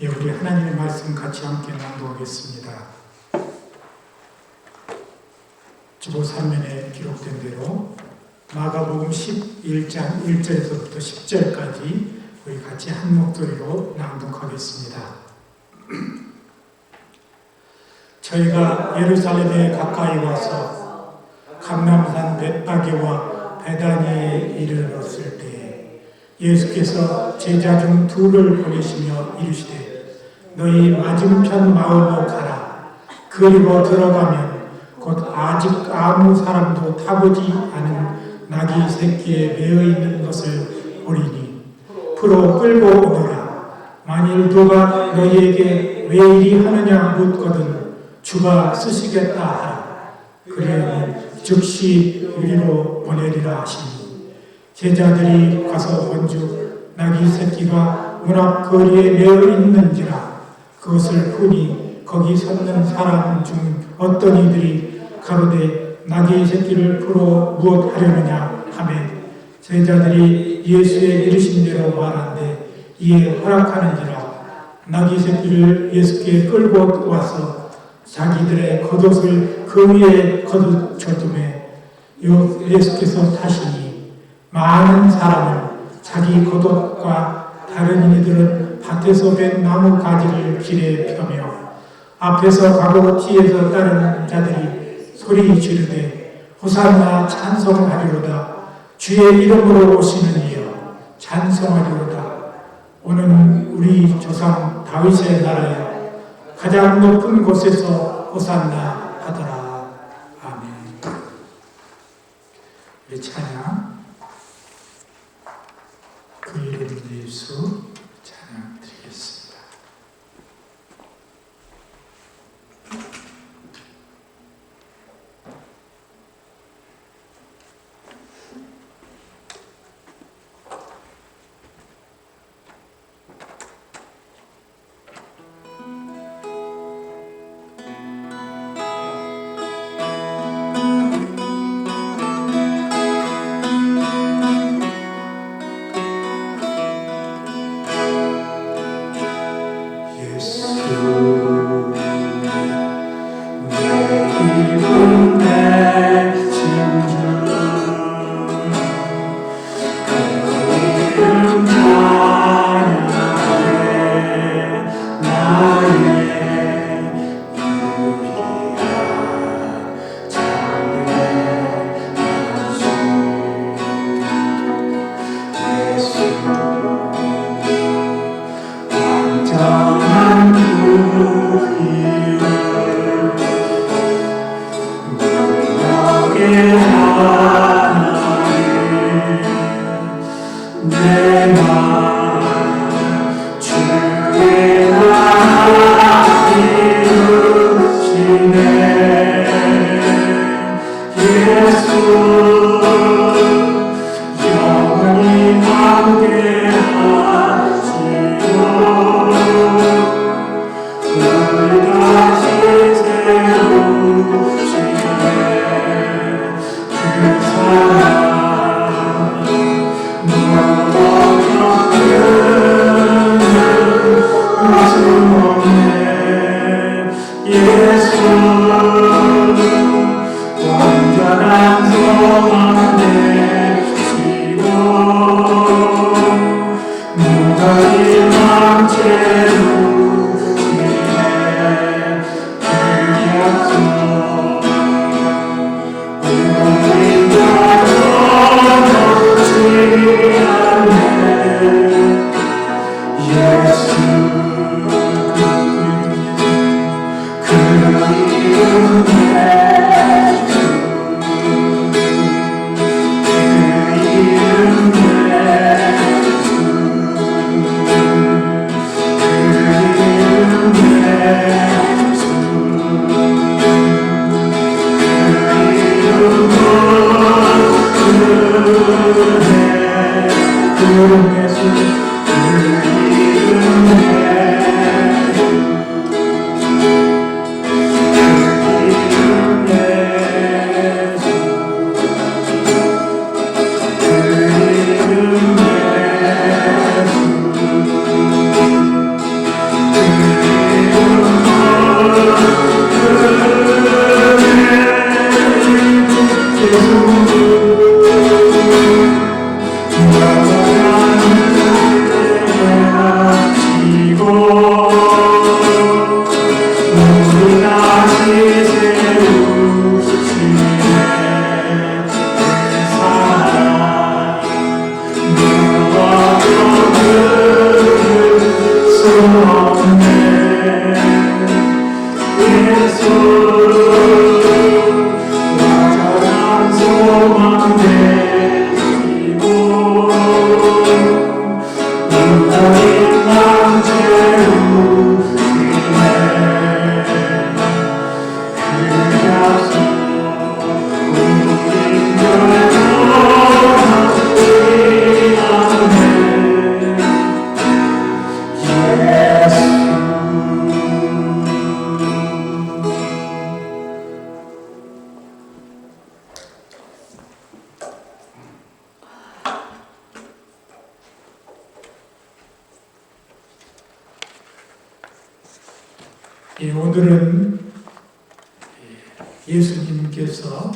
예, 우리 하나님의 말씀 같이 함께 낭독하겠습니다. 주보산면에 기록된 대로 마가복음 11장 1절에서부터 10절까지 우리 같이 한 목소리로 낭독하겠습니다. 저희가 예루살렘에 가까이 와서 감람산 벳바게와 베다니에 이르렀을 때 예수께서 제자 중 둘을 보내시며 이르시되 너희 맞은편 마을로 가라. 그리로 들어가면 곧 아직 아무 사람도 타보지 않은 나귀 새끼에 매어 있는 것을 보리니 풀어 끌고 오너라. 만일 누가 너희에게 왜 이리 하느냐 묻거든 주가 쓰시겠다 하라. 그러면 즉시 이리로 보내리라 하시니 제자들이 가서 본즉 나귀 새끼가 문 앞 거리에 매어 있는지라. 그것을 보니 거기 섰는 사람 중 어떤 이들이 가로되 나귀 새끼를 풀어 무엇 하려느냐 하매 제자들이 예수의 이르신 대로 말한데 이에 허락하는지라. 나귀 새끼를 예수께 끌고 와서 자기들의 겉옷을 그 위에 걷어주매 예수께서 타시니 많은 사람은 자기 겉옷과 다른 이들은 밭에서 벤 나무 가지를 길에 펴며 앞에서 가고 뒤에서 따르는 자들이 소리 지르되 호산나 찬송하리로다. 주의 이름으로 오시는 이여 찬송하리로다. 오는 우리 조상 다윗의 나라여 가장 높은 곳에서 호산나 하더라. 아멘. 우리 찬양 그 이름 예수 찬양 드리겠습니다. 오늘은 예수님께서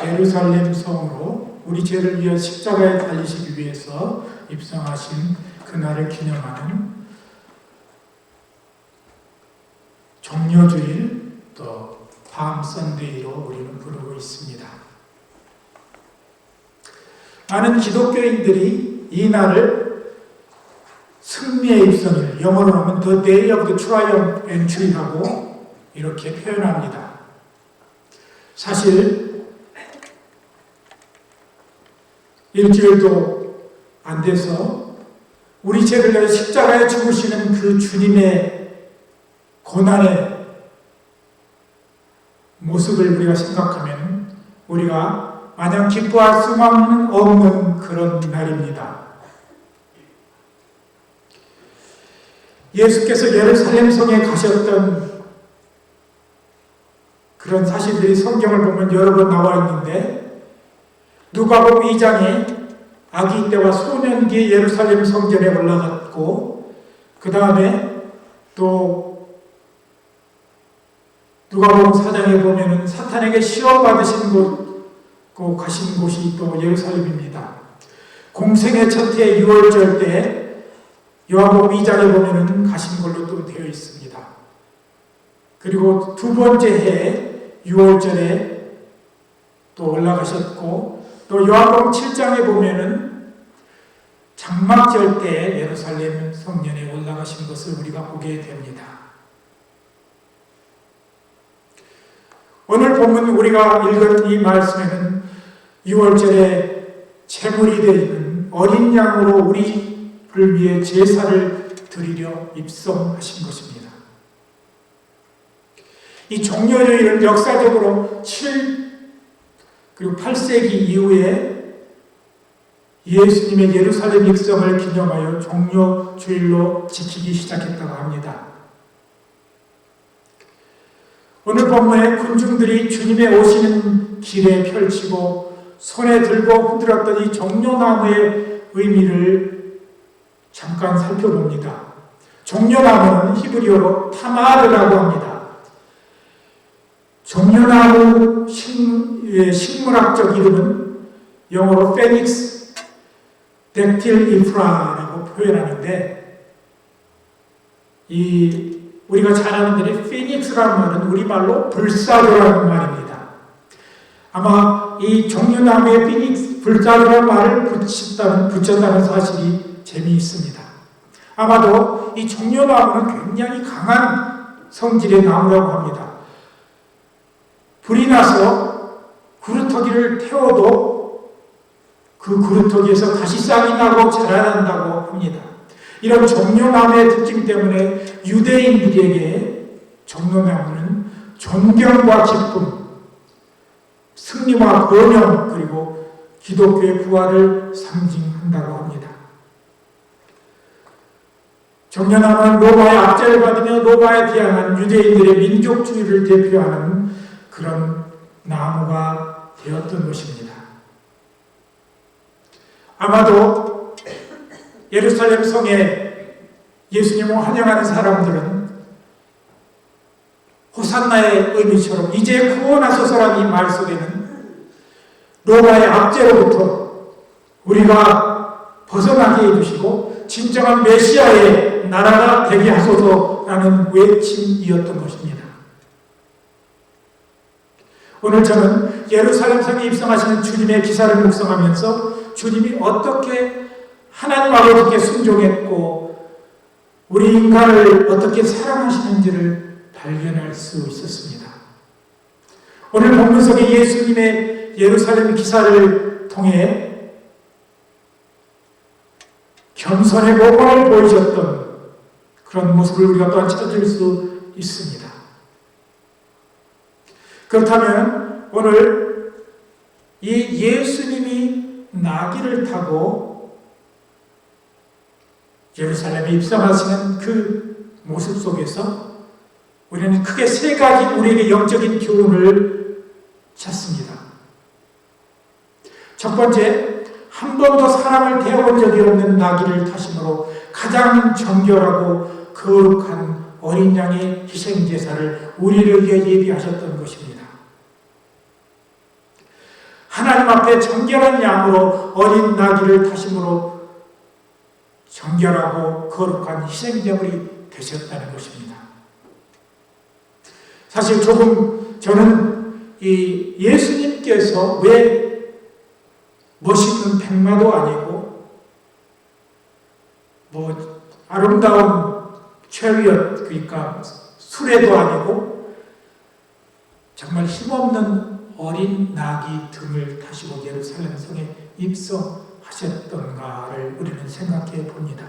예루살렘 성으로 우리 죄를 위해 십자가에 달리시기 위해서 입성하신 그날을 기념하는 종려주일 또 밤 선데이로 우리는 부르고 있습니다. 많은 기독교인들이 이 날을 승리의 입성일, 영어로 하면 The Day of the Triumph Entry라고 이렇게 표현합니다. 사실 일주일도 안 돼서 우리 죄를 위해 십자가에 죽으시는 그 주님의 고난의 모습을 우리가 생각하면 우리가 마냥 기뻐할 수만은 없는 그런 날입니다. 예수께서 예루살렘 성에 가셨던 그런 사실들이 성경을 보면 여러 번 나와 있는데, 누가복음 2장에 아기 때와 소년기에 예루살렘 성전에 올라갔고, 그 다음에 또 누가복음 4장에 보면은 사탄에게 시험 받으신 곳, 가신 곳이 또 예루살렘입니다. 공생의 첫 해 6월절 때 요한복음 2장에 보면은 가신 걸로 또 되어 있습니다. 그리고 두 번째 해 6월절에 또 올라가셨고, 또 요한복음 7장에 보면은 장막절 때 예루살렘 성전에 올라가신 것을 우리가 보게 됩니다. 오늘 본문 우리가 읽은 이 말씀에는 6월절에 제물이 되는 어린 양으로 우리를 위해 제사를 드리려 입성하신 것입니다. 이 종려주일은 역사적으로 7 그리고 8세기 이후에 예수님의 예루살렘 입성을 기념하여 종려주일로 지키기 시작했다고 합니다. 오늘 본문에 군중들이 주님의 오시는 길에 펼치고 손에 들고 흔들었던 이 종려나무의 의미를 잠깐 살펴봅니다. 종려나무는 히브리어로 타마르라고 합니다. 종려나무 식물학적 이름은 영어로 페닉스 덱틸 인프라라고 표현하는데, 우리가 잘 아는 대로 피닉스라는 말은 우리말로 불사조라는 말입니다. 아마 이 종려나무에 피닉스, 불사조라는 말을 붙였다는 사실이 재미있습니다. 아마도 이 종려나무는 굉장히 강한 성질의 나무라고 합니다. 불이 나서 그루터기를 태워도 그 그루터기에서 다시 싹이 나고 자라난다고 합니다. 이런 종려나무의 특징 때문에 유대인들에게 종려나무는 존경과 기쁨, 승리와 번영, 그리고 기독교의 부활을 상징한다고 합니다. 종려나무는 로마의 압제를 받으며 로마에 대항한 유대인들의 민족주의를 대표하는 그런 나무가 되었던 것입니다. 아마도 예루살렘 성에 예수님을 환영하는 사람들은 호산나의 의미처럼 이제 구원하소서라는 이 말 속에는 로마의 압제로부터 우리가 벗어나게 해주시고 진정한 메시아의 나라가 되게 하소서라는 외침이었던 것입니다. 오늘 저는 예루살렘 성에 입성하시는 주님의 기사를 묵상하면서 주님이 어떻게 하나님 아버지께 순종했고 우리 인간을 어떻게 사랑하시는지를 발견할 수 있었습니다. 오늘 본문 속에 예수님의 예루살렘 기사를 통해 겸손의 모범을 보이셨던 그런 모습을 우리가 또한 찾을 수 있습니다. 그렇다면 오늘 이 예수님이 나귀를 타고 예루살렘에 입성하시는 그 모습 속에서 우리는 크게 세 가지 우리에게 영적인 교훈을 찾습니다. 첫 번째, 한 번도 사람을 대어본 적이 없는 나귀를 타심으로 가장 정결하고 거룩한 어린 양의 희생 제사를 우리를 위해 예비하셨던 것입니다. 하나님 앞에 정결한 양으로 어린 나귀를 타심으로 정결하고 거룩한 희생제물이 되셨다는 것입니다. 사실 조금 저는 이 예수님께서 왜 멋있는 백마도 아니고 뭐 아름다운 체리엇, 그러니까 수레도 아니고 정말 힘없는 어린 나귀 등을 타시고 예루살렘 성에 입성하셨던가를 우리는 생각해 봅니다.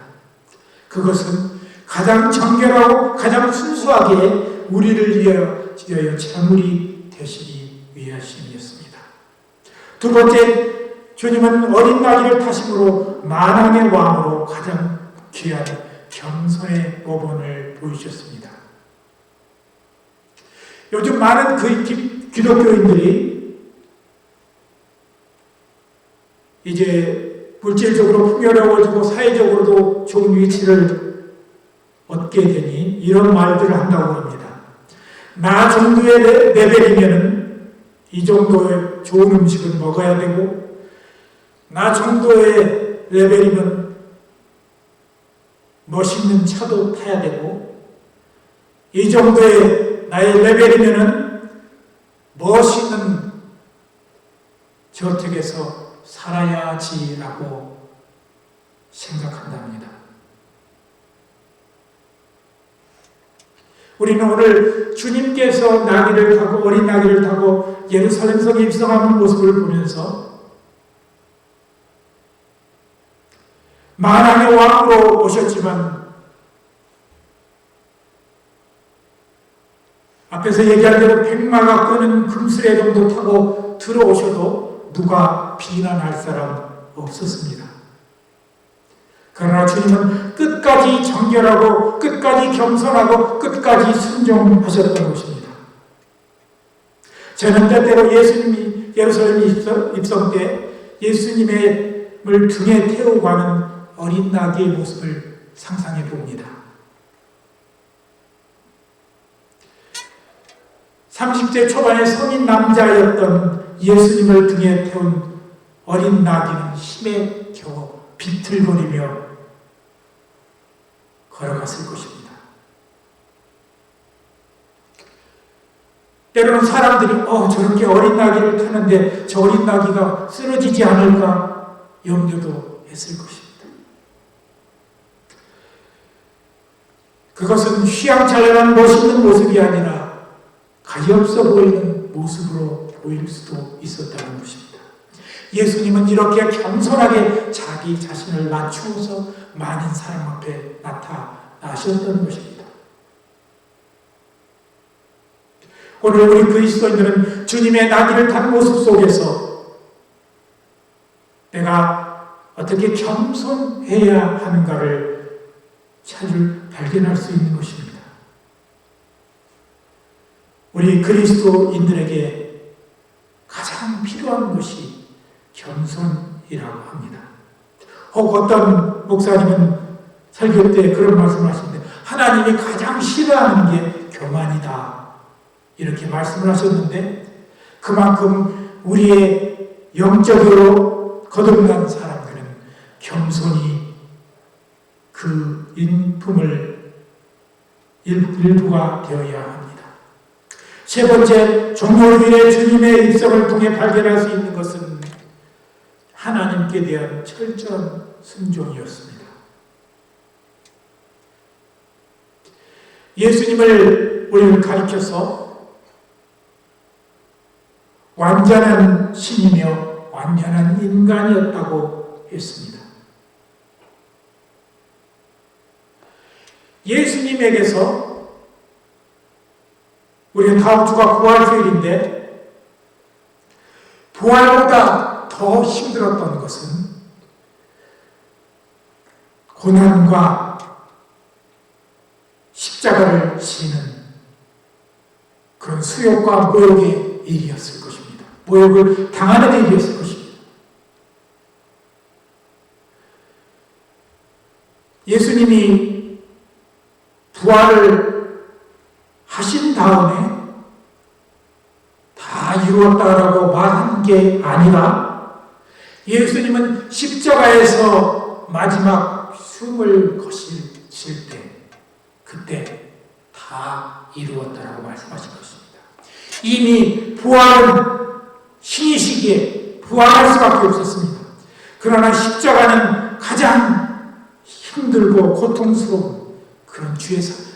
그것은 가장 정결하고 가장 순수하게 우리를 위하여 제물이 되시기 위하심이었습니다. 두 번째, 주님은 어린 나귀를 타심으로 만왕의 왕으로 가장 귀한 겸손의 모범을 보이셨습니다. 요즘 많은 기독교인들이 이제 물질적으로 풍요로워지고 사회적으로도 좋은 위치를 얻게 되니 이런 말들을 한다고 합니다. 나 정도의 레벨이면 이 정도의 좋은 음식을 먹어야 되고, 나 정도의 레벨이면 멋있는 차도 타야 되고, 이 정도의 나의 레벨이면은 멋있는 저택에서 살아야지라고 생각한답니다. 우리는 오늘 주님께서 나귀를 타고, 어린 나귀를 타고 예루살렘 성에 입성하는 모습을 보면서 만왕의 왕으로 오셨지만 앞에서 얘기한 대로 백마가 끄는 금수레 정도 타고 들어오셔도 누가 비난할 사람 없었습니다. 그러나 주님은 끝까지 정결하고 끝까지 겸손하고 끝까지 순종하셨던 것입니다. 저는 때때로 예수님이 예루살렘 입성 때 예수님을 등에 태우고 가는 어린 나귀의 모습을 상상해 봅니다. 30대 초반의 성인 남자였던 예수님을 등에 태운 어린 나귀는 힘에 겨워 비틀거리며 걸어갔을 것입니다. 때로는 사람들이 저렇게 어린 나귀를 타는데 저 어린 나귀가 쓰러지지 않을까 염려도 했을 것입니다. 그것은 휘황찬란한 멋있는 모습이 아니라 가엾어 보이는 모습으로 보일 수도 있었다는 것입니다. 예수님은 이렇게 겸손하게 자기 자신을 낮추어서 많은 사람 앞에 나타나셨던 것입니다. 오늘 우리 그리스도인들은 주님의 나귀를 탄 모습 속에서 내가 어떻게 겸손해야 하는가를 발견할 수 있는 것입니다. 우리 그리스도인들에게 가장 필요한 것이 겸손이라고 합니다. 혹 어떤 목사님은 설교 때 그런 말씀을 하시는데 하나님이 가장 싫어하는 게 교만이다 이렇게 말씀을 하셨는데, 그만큼 우리의 영적으로 거듭난 사람들은 겸손이 그 인품을 일부가 되어야 합니다. 세 번째, 종료일에 주님의 입성을 통해 발견할 수 있는 것은 하나님께 대한 철저한 순종이었습니다. 예수님을 우리를 가리켜서 완전한 신이며 완전한 인간이었다고 했습니다. 예수님에게서 우리는 다음 주가 부활주일인데 부활보다 더 힘들었던 것은 고난과 십자가를 지는 그런 수욕과 모욕의 일이었을 것입니다. 모욕을 당하는 일이었을 것입니다. 예수님이 부활을 하신 다음에 다 이루었다라고 말한 게 아니라 예수님은 십자가에서 마지막 숨을 거실 때 그때 다 이루었다라고 말씀하신 것입니다. 이미 부활은 신이시기에 부활할 수밖에 없었습니다. 그러나 십자가는 가장 힘들고 고통스러운 그런 주에서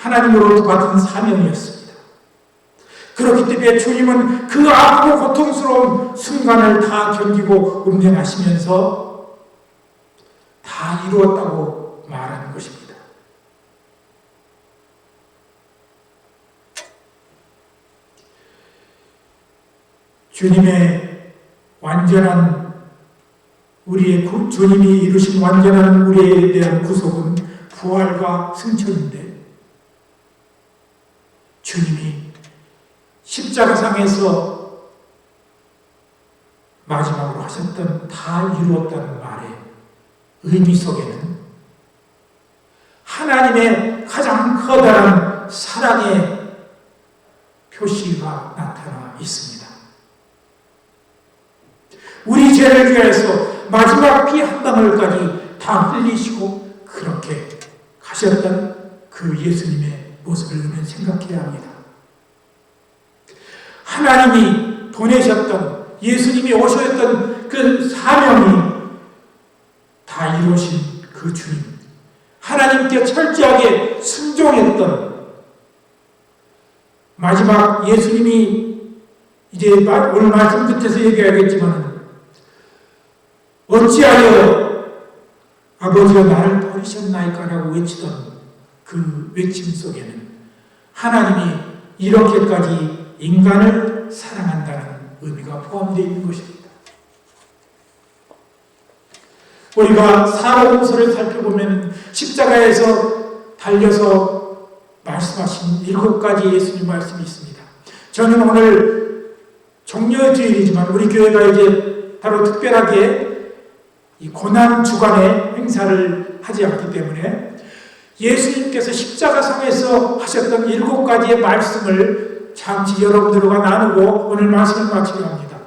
하나님으로부터 받은 사명이었습니다. 그렇기 때문에 주님은 그 아프고 고통스러운 순간을 다 견디고 운행하시면서 다 이루었다고 말하는 것입니다. 주님의 완전한 주님이 이루신 완전한 우리에 대한 구속은 부활과 승천인데 주님이 십자가상에서 마지막으로 하셨던 다 이루었다는 말의 의미 속에는 하나님의 가장 커다란 사랑의 표시가 나타나 있습니다. 우리 죄를 위해서 마지막 피 한 방울까지 다 흘리시고 그렇게 가셨던 그 예수님의 모습을 우리는 생각해야 합니다. 하나님이 보내셨던 예수님이 오셨던 그 사명이 다 이루신 그 주님, 하나님께 철저하게 순종했던 마지막 예수님이 이제 오늘 말씀 끝에서 얘기하겠지만 어찌하여 아버지가 나를 버리셨나이까 라고 외치던 그 외침 속에는 하나님이 이렇게까지 인간을 사랑한다는 의미가 포함되어 있는 것입니다. 우리가 사복음서를 살펴보면 십자가에서 달려서 말씀하신 7가지 예수님 말씀이 있습니다. 저는 오늘 종려주일이지만 우리 교회가 이제 바로 특별하게 이 고난 주간의 행사를 하지 않기 때문에 예수님께서 십자가상에서 하셨던 7가지의 말씀을 잠시 여러분들과 나누고 오늘 말씀을 마치려 합니다.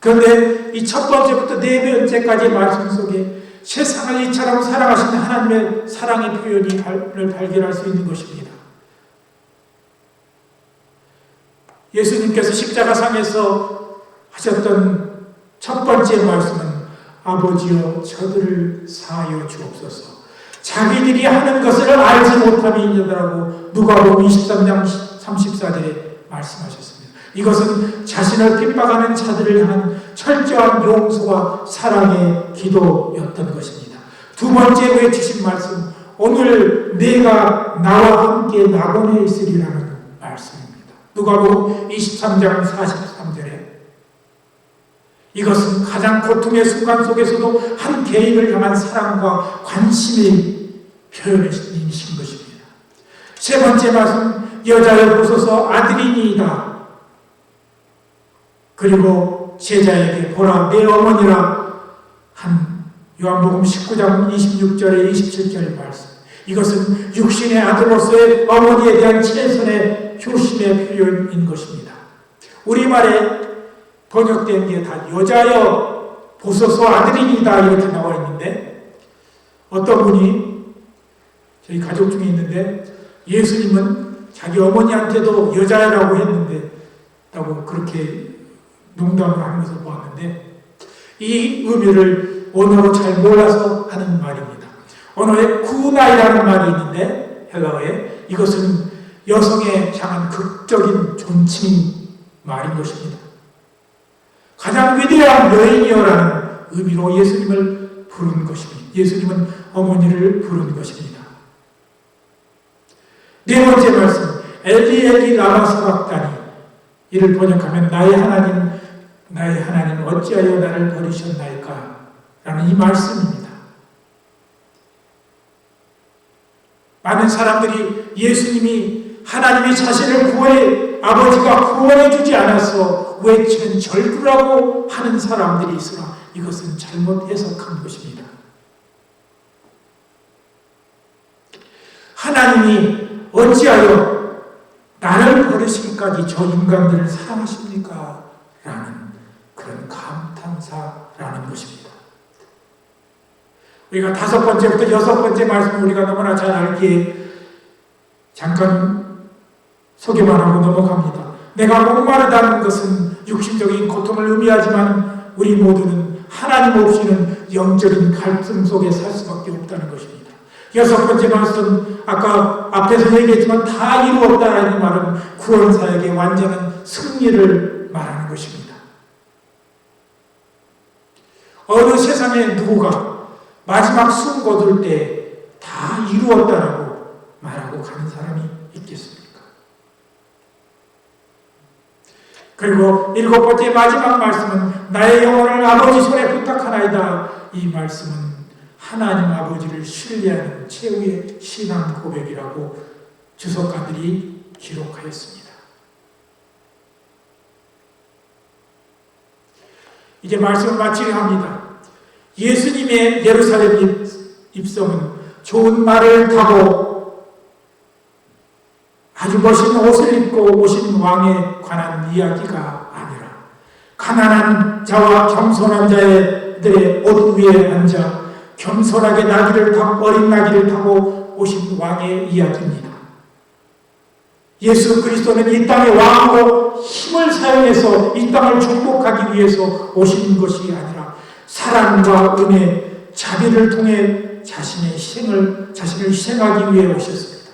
그런데 이 첫 번째부터 네 번째까지의 말씀 속에 세상을 이처럼 사랑하시는 하나님의 사랑의 표현을 발견할 수 있는 것입니다. 예수님께서 십자가상에서 하셨던 첫 번째 말씀은 아버지여 저들을 사하여 주옵소서. 자기들이 하는 것을 알지 못함이니라고 누가복음 23장 34절에 말씀하셨습니다. 이것은 자신을 핍박하는 자들을 향한 철저한 용서와 사랑의 기도였던 것입니다. 두 번째 외치신 말씀, 오늘 내가 나와 함께 낙원에 있으리라는 말씀입니다. 누가복음 23장 43절에 이것은 가장 고통의 순간 속에서도 한 개인을 향한 사랑과 관심이 표현이신 것입니다. 세 번째 말씀, 여자여 보소서 아들이니이다. 그리고 제자에게 보라 내 어머니라 한 요한복음 19장 26절에 27절 말씀. 이것은 육신의 아들로서의 어머니에 대한 최선의 효심의 표현인 것입니다. 우리말에 번역된 게 다 여자여 보소서 아들이니다 이렇게 나와 있는데 어떤 분이 저희 가족 중에 있는데 예수님은 자기 어머니한테도 여자라고 했는데 라고 그렇게 농담을 하면서 보았는데 이 의미를 언어로 잘 몰라서 하는 말입니다. 언어에 쿠나이라는 말이 있는데 헬라어에 이것은 여성에 향한 극적인 존칭 말인 것입니다. 가장 위대한 여인이여라는 의미로 예수님을 부른 것입니다. 예수님은 어머니를 부른 것입니다. 네 번째 말씀, 엘리 엘리 라마 사박다니. 이를 번역하면 나의 하나님 어찌하여 나를 버리셨나이까 라는 이 말씀입니다. 많은 사람들이 예수님이 하나님이 자신을 아버지가 구원해 주지 않아서 외치는 절규라고 하는 사람들이 있으나 이것은 잘못 해석한 것입니다. 하나님이 어찌하여 나를 버리시기까지 저 인간들을 사랑하십니까? 라는 그런 감탄사라는 것입니다. 우리가 5번째부터 6번째 말씀을 우리가 너무나 잘 알기에 잠깐 소개만 하고 넘어갑니다. 내가 목마르다는 것은 육신적인 고통을 의미하지만 우리 모두는 하나님 없이는 영적인 갈등 속에 살 수밖에 없다는 것입니다. 6번째 말씀, 아까 앞에서 얘기했지만 다 이루었다라는 말은 구원사에게 완전한 승리를 말하는 것입니다. 어느 세상에 누구가 마지막 숨 거둘 때 다 이루었다라고 말하고 가는 사람이 있겠습니까? 그리고 7번째 마지막 말씀은 나의 영혼을 아버지 손에 부탁하나이다. 이 말씀은 하나님 아버지를 신뢰하는 최후의 신앙 고백이라고 주석가들이 기록하였습니다. 이제 말씀을 마치려 합니다. 예수님의 예루살렘 입성은 좋은 말을 타고 아주 멋진 옷을 입고 오신 왕에 관한 이야기가 아니라 가난한 자와 겸손한 자들의 옷 위에 앉아 겸손하게 어린 나귀를 타고 오신 왕의 이야기입니다. 예수 그리스도는 이 땅의 왕으로 힘을 사용해서 이 땅을 정복하기 위해서 오신 것이 아니라 사랑과 은혜, 자비를 통해 자신을 희생하기 위해 오셨습니다.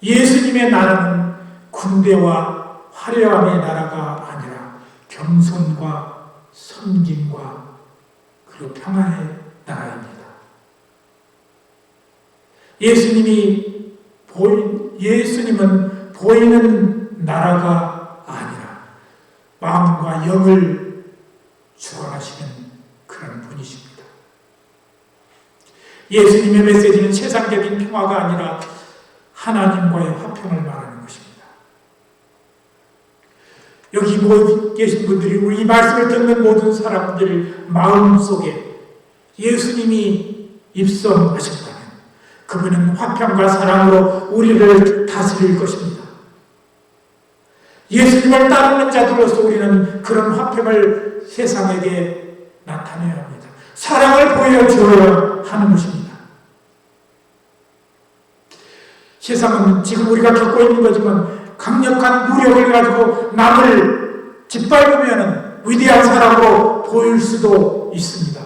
예수님의 나라는 군대와 화려함의 나라가 아니라 겸손과 섬김과 그리고 평안의 나라입니다. 예수님은 보이는 나라가 아니라 마음과 영을 주관하시는 그런 분이십니다. 예수님의 메시지는 세상적인 평화가 아니라 하나님과의 화평을 말하는 것입니다. 여기 모여 계신 분들이 우리 이 말씀을 듣는 모든 사람들 마음속에 예수님이 입성하셨다면 그분은 화평과 사랑으로 우리를 다스릴 것입니다. 예수님을 따르는 자들로서 우리는 그런 화평을 세상에게 나타내야 합니다. 사랑을 보여주어야 하는 것입니다. 세상은 지금 우리가 겪고 있는 거지만 강력한 무력을 가지고 남을 짓밟으면 위대한 사람으로 보일 수도 있습니다.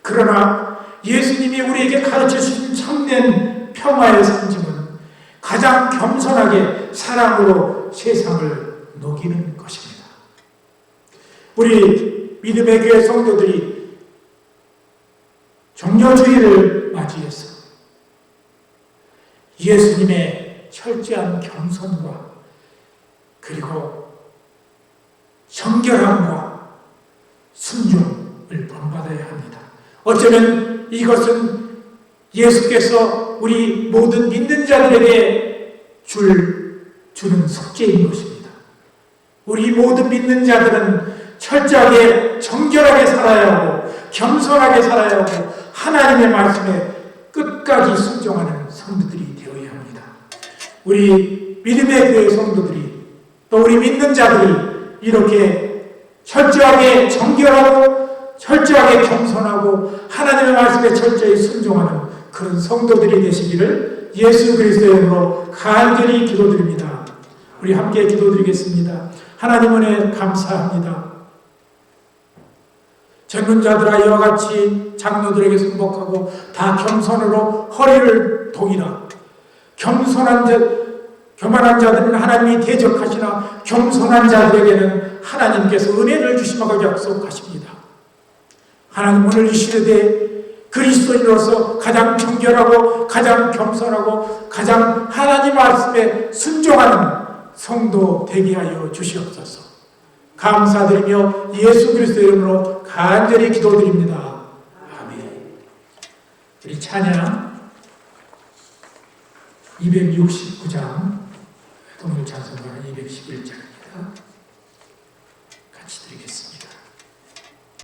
그러나 예수님이 우리에게 가르쳐주신 참된 평화의 상징은 가장 겸손하게 사랑으로 세상을 녹이는 것입니다. 우리 믿음의 교회 성도들이 종려주의를 맞이해서 예수님의 철저한 겸손과 그리고 정결함과 순종을 본받아야 합니다. 어쩌면 이것은 예수께서 우리 모든 믿는 자들에게 주는 숙제인 것입니다. 우리 모든 믿는 자들은 철저하게 정결하게 살아야 하고 겸손하게 살아야 하고 하나님의 말씀에 끝까지 순종하는 성도들이 되어야 합니다. 우리 믿음의 교회 성도들이 또 우리 믿는 자들이 이렇게 철저하게 정결하고 철저하게 겸손하고 하나님의 말씀에 철저히 순종하는 그런 성도들이 되시기를 예수 그리스도의 이름으로 간절히 기도드립니다. 우리 함께 기도드리겠습니다. 하나님 은혜 감사합니다. 전문자들아 이와 같이 장로들에게 순복하고 다 겸손으로 허리를 동이라 교만한 자들은 하나님이 대적하시나 겸손한 자들에게는 하나님께서 은혜를 주시마고 약속하십니다. 하나님 오늘 이 시대에 그리스도인으로서 가장 정결하고 가장 겸손하고 가장 하나님 말씀에 순종하는 성도 되게 하여 주시옵소서. 감사드리며 예수 그리스도의 이름으로 간절히 기도드립니다. 아멘. 우리 찬양 269장 동일 찬송가 211장입니다. 같이 드리겠습니다.